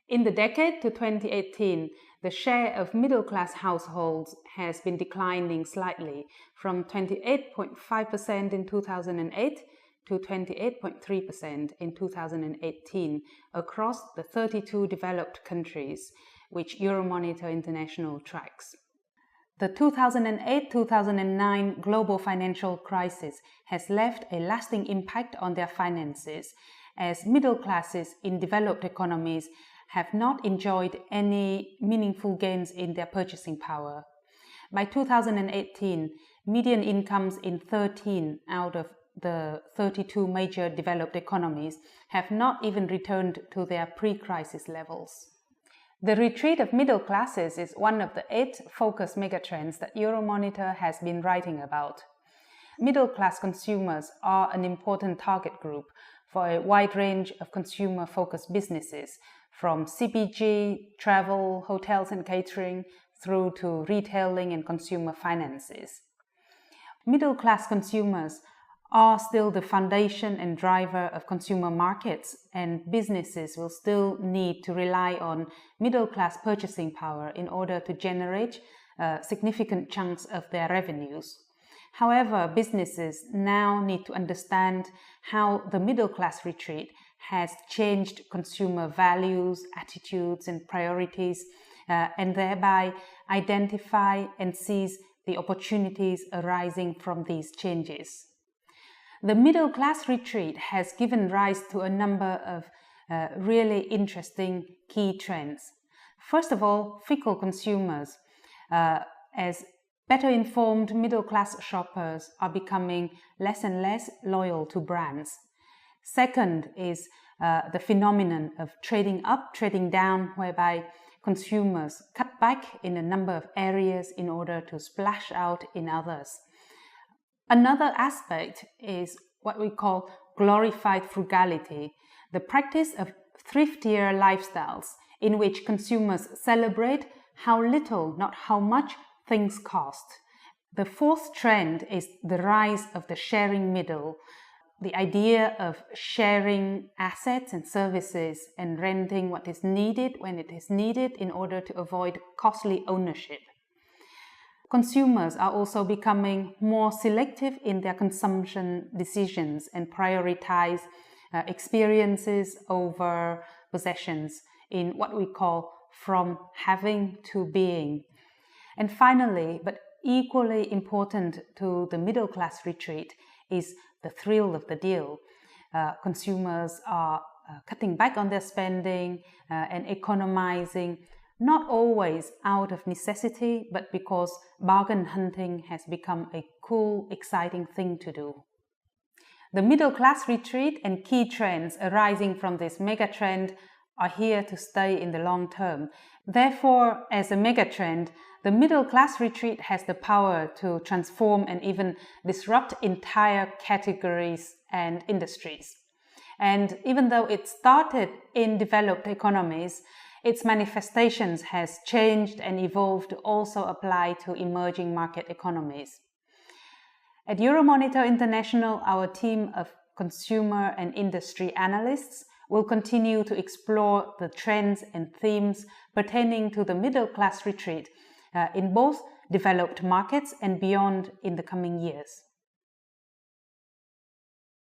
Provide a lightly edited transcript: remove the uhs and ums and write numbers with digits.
In the decade to 2018, the share of middle-class households has been declining slightly from 28.5% in 2008 to 28.3% in 2018 across the 32 developed countries, which Euromonitor International tracks. The 2008-2009 global financial crisis has left a lasting impact on their finances, as middle classes in developed economies have not enjoyed any meaningful gains in their purchasing power. By 2018, median incomes in 13 out of the 32 major developed economies have not even returned to their pre-crisis levels. The retreat of middle classes is one of the 8 focus megatrends that Euromonitor has been writing about. Middle-class consumers are an important target group for a wide range of consumer-focused businesses, from CPG, travel, hotels and catering, through to retailing and consumer finances. Middle-class consumers are still the foundation and driver of consumer markets, and businesses will still need to rely on middle-class purchasing power in order to generate significant chunks of their revenues. However, businesses now need to understand how the middle-class retreat has changed consumer values, attitudes, and priorities, and thereby identify and seize the opportunities arising from these changes. The middle-class retreat has given rise to a number of really interesting key trends. First of all, fickle consumers, as better informed middle-class shoppers are becoming less and less loyal to brands. Second is the phenomenon of trading up, trading down, whereby consumers cut back in a number of areas in order to splash out in others. Another aspect is what we call glorified frugality, the practice of thriftier lifestyles in which consumers celebrate how little, not how much, things cost. The fourth trend is the rise of the sharing middle, the idea of sharing assets and services and renting what is needed when it is needed in order to avoid costly ownership. Consumers are also becoming more selective in their consumption decisions and prioritize experiences over possessions in what we call from having to being. And finally, but equally important to the middle class retreat, is the thrill of the deal. Consumers are cutting back on their spending and economizing, not always out of necessity, but because bargain hunting has become a cool, exciting thing to do. The middle class retreat and key trends arising from this megatrend are here to stay in the long term. Therefore, as a megatrend, the middle class retreat has the power to transform and even disrupt entire categories and industries. And even though it started in developed economies, its manifestations has changed and evolved to also apply to emerging market economies. At Euromonitor International, our team of consumer and industry analysts will continue to explore the trends and themes pertaining to the middle class retreat in both developed markets and beyond in the coming years.